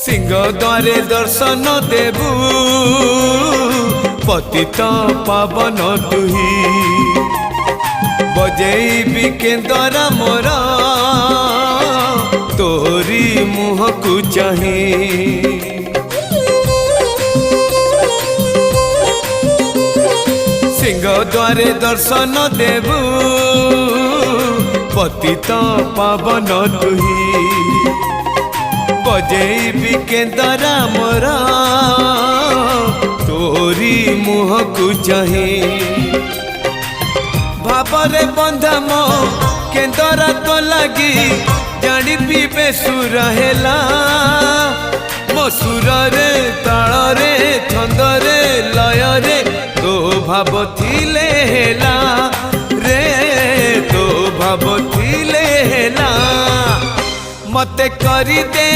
सिंह द्वारे दर्शन देबू पतित पावन तुही बजेबी केंदरा मोरा तोरी मुह को चाही। सिंह द्वारे दर्शन देबू पतित पावन तुही बजेबी केंदरा मोरा तोरी मुह को चाही। भावरे बंधा मो केंदरा तो लगी जानी पीबे सुर हेला मो सुर रे ताल रे छंद रे लय रे तो भाव थिले हेला रे तो भाव थिले हेला मते करी दे।